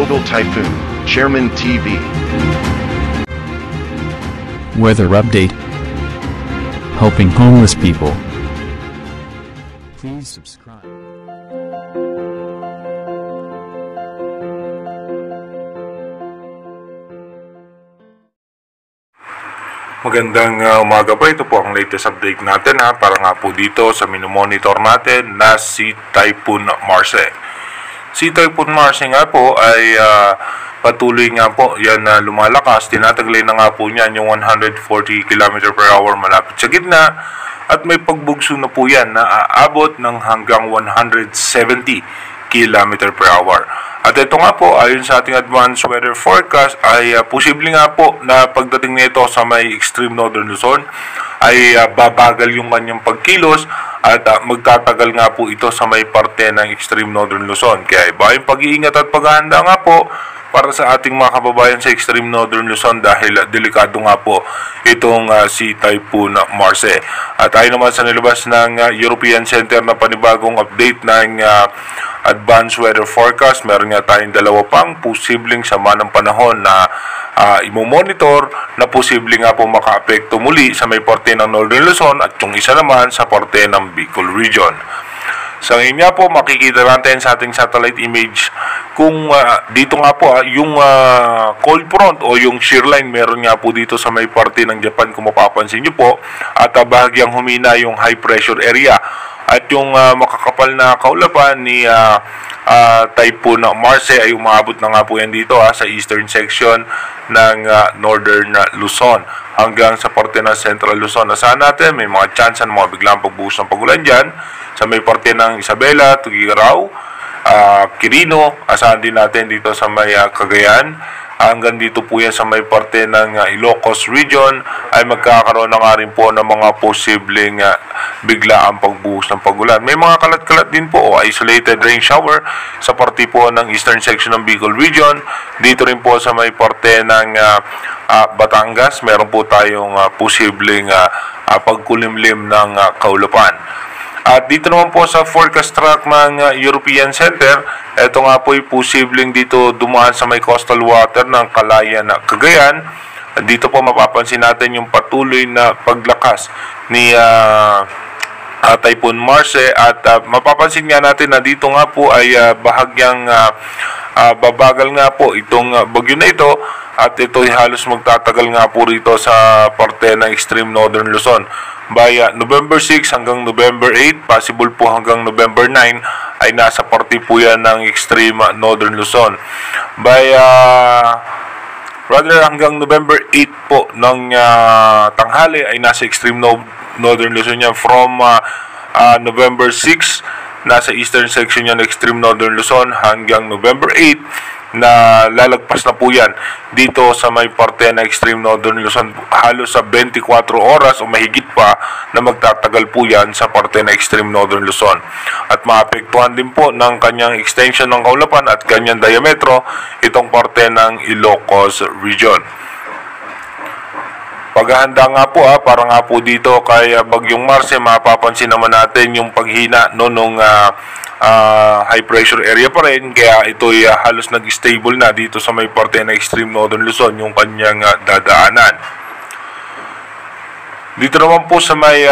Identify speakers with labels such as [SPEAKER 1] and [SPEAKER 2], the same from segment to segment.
[SPEAKER 1] Global Typhoon, Chairman TV.
[SPEAKER 2] Weather update. Helping homeless people. Please subscribe.
[SPEAKER 3] Magandang umaga po. Ito po ang latest update natin para nga po dito sa minomonitor natin na si Typhoon Marce. Si Typhoon Marce nga po ay patuloy nga po yan na lumalakas. Tinataglay na nga po niyan yung 140 km per hour malapit sa gitna at may pagbugso na po yan na aabot ng hanggang 170 km per hour. At ito nga po, ayon sa ating advanced weather forecast, ay posible nga po na pagdating nito sa may extreme northern Luzon, ay babagal yung kanyang pagkilos at magtatagal nga po ito sa may parte ng extreme northern Luzon. Kaya iba yung pag-iingat at paghahanda nga po para sa ating mga kababayan sa extreme northern Luzon dahil delikado nga po itong si Typhoon Marce. At ayon naman sa nilabas ng European Center na panibagong update ng advanced weather forecast, meron nga tayong dalawa pang posibleng sama ng panahon na imomonitor na posibleng nga po maka-apekto muli sa may parte ng Northern Luzon at yung isa naman sa parte ng Bicol Region. Sa ngayon nga po, makikita natin sa ating satellite image kung dito nga po yung cold front o yung shear line meron nga po dito sa may parte ng Japan kung mapapansin nyo po at bahagyang humina yung high pressure area. At yung makakapal na kaulapan ni Typhoon Marce ay umabot na nga po yan dito sa eastern section ng northern Luzon hanggang sa parte ng central Luzon. Asahan natin may mga chance ng mga biglang pagbuhos ng pagulan dyan sa may parte ng Isabela, Tugigaraw, Quirino. Asahan din natin dito sa may Cagayan. Hanggang dito po yan sa may parte ng Ilocos Region ay magkakaroon na nga rin po ng mga posibleng biglaang pagbuhos ng pagulan. May mga kalat-kalat din po o isolated rain shower sa parte po ng eastern section ng Bicol Region. Dito rin po sa may parte ng Batangas, meron po tayong posibleng pagkulimlim ng kaulapan. At dito naman po sa forecast track ng European Center, ito nga po ay posibleng dito dumaan sa may coastal water ng Calayan, Cagayan. Dito po mapapansin natin yung patuloy na paglakas ni Typhoon Marce at mapapansin nga natin na dito nga po ay bahagyang babagal nga po itong bagyo na ito at ito ay halos magtatagal nga po rito sa parte ng extreme northern Luzon. By November 6 hanggang November 8, possible po hanggang November 9 ay nasa parte po yan ng extreme northern Luzon. By rather hanggang November 8 po ng tanghali ay nasa extreme northern Luzon yan. From November 6 nasa eastern section yan extreme northern Luzon hanggang November 8 na lalagpas na po yan dito sa may parte na extreme northern Luzon. Halos sa 24 oras o mahigit pa na magtatagal po yan sa parte na extreme northern Luzon. At maapektuhan din po ng kanyang extension ng kaulapan at kanyang diametro itong parte ng Ilocos Region. Paghahanda nga po para nga po dito kay Bagyong Marce, mapapansin naman natin yung paghina nung high pressure area pa rin, kaya ito ay halos nag-stable na dito sa may parte ng extreme northern Luzon yung kanyang dadaanan. Dito naman po sa may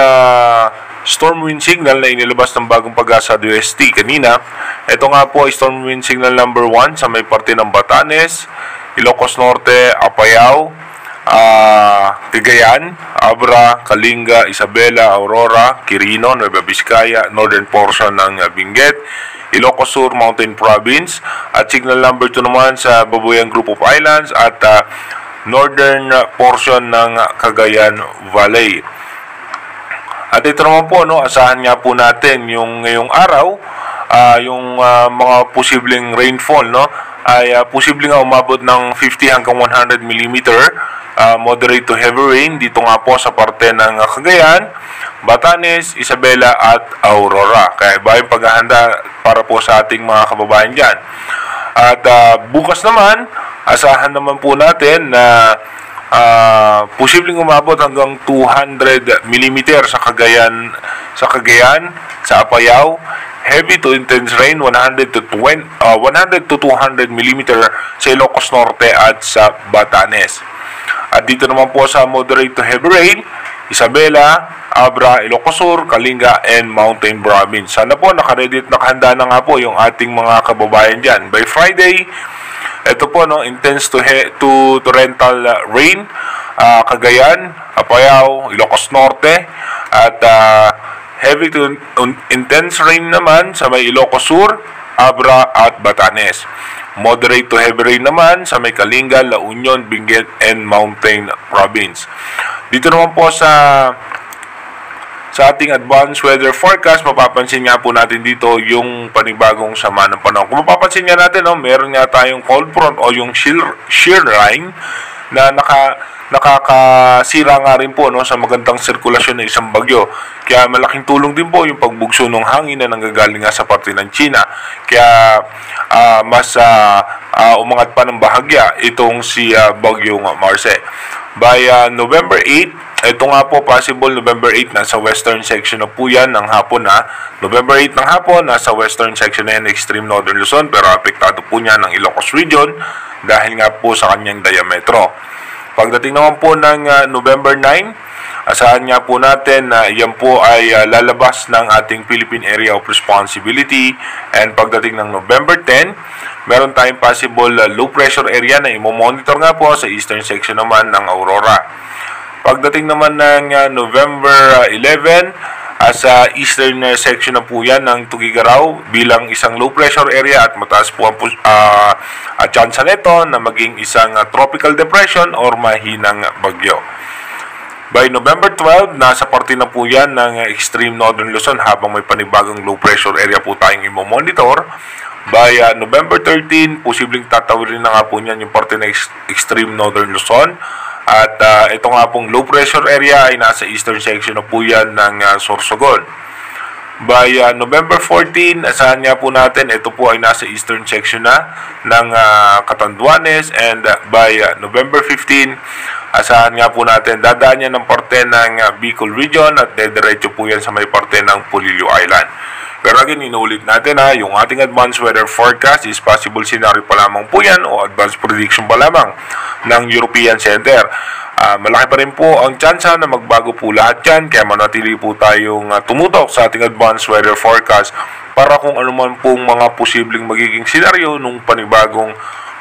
[SPEAKER 3] storm wind signal na inilabas ng bagong Pag-asa DOST kanina, ito nga po ay storm wind signal number 1 sa may parte ng Batanes, Ilocos Norte, Apayao, Cagayan, Abra, Kalinga, Isabela, Aurora, Quirino, Nueva Vizcaya, northern portion ng Benguet, Ilocos Sur, Mountain Province, at signal number 2 naman sa Babuyan Group of Islands at northern portion ng Cagayan Valley. At ito naman po, asahan nga po natin yung ngayong araw, yung mga posibleng rainfall, ay posibleng umabot ng 50 hanggang 100 mm. Moderate to heavy rain dito nga po sa parte ng Cagayan, Batanes, Isabela at Aurora. Kaya iba yung paghahanda para po sa ating mga kababayan dyan. At bukas naman, asahan naman po natin na posibleng umabot hanggang 200 mm sa Cagayan, sa Apayao, heavy to intense rain 100 to 200 mm sa Ilocos Norte at sa Batanes. At dito naman po sa moderate to heavy rain, Isabela, Abra, Ilocos Sur, Kalinga, and Mountain Province. Sana po nakaready at nakahanda na nga po yung ating mga kababayan dyan. By Friday, ito po, no, intense to torrential rain, Cagayan, Apayao, Ilocos Norte, at heavy to intense rain naman sa may Ilocos Sur, Abra, at Batanes. Moderate to heavy rain naman sa may Kalinga, La Union, Benguet, and Mountain Province. Dito naman po sa ating advanced weather forecast, mapapansin nga po natin dito yung panibagong sama ng panahon. Kung mapapansin nga natin, no, meron nga tayong cold front o yung shear line na nakakasira nga rin po, no, sa magandang sirkulasyon ng isang bagyo. Kaya malaking tulong din po yung pagbugso ng hangin na nanggagaling nga sa parte ng China. Kaya mas umangat pa ng bahagya itong si bagyong Marce. By November 8, ito nga po possible November 8 nasa western section na po yan ng hapon na. November 8 ng hapon nasa western section na yan extreme northern Luzon, pero apektado po niya ng Ilocos region dahil nga po sa kanyang diametro. Pagdating naman po ng November 9, asahan nga po natin na yan po ay lalabas ng ating Philippine Area of Responsibility, and pagdating ng November 10, meron tayong possible low pressure area na imomonitor nga po sa eastern section naman ng Aurora. Pagdating naman ng November 11, sa eastern section na po yan ng Tugigaraw bilang isang low pressure area at mataas po ang tsansa nito na maging isang tropical depression or mahinang bagyo. By November 12, nasa parte na po yan ng extreme northern Luzon habang may panibagong low pressure area po tayong imomonitor. By November 13, posibleng tatawirin na nga po niyan yung parte ng extreme northern Luzon. At ito nga pong low pressure area ay nasa eastern section na po yan ng Sorsogon. By November 14, asahan nga po natin, ito po ay nasa eastern section na ng Catanduanes. And by November 15, asahan nga po natin, dadaan yan ng parte ng Bicol region at dediretso po yan sa may parte ng Polillo Island. Pero again, inuulit natin yung ating advanced weather forecast is possible scenario pa lamang po yan o advanced prediction pa lamang ng European Center. Malaki pa rin po ang tsansa na magbago po lahat yan, kaya manatili po tayong tumutok sa ating advanced weather forecast para kung ano man pong mga posibleng magiging senaryo nung panibagong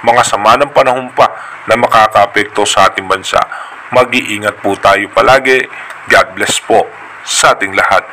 [SPEAKER 3] mga sama ng panahon pa na makakaapekto sa ating bansa. Mag-iingat po tayo palagi. God bless po sa ating lahat.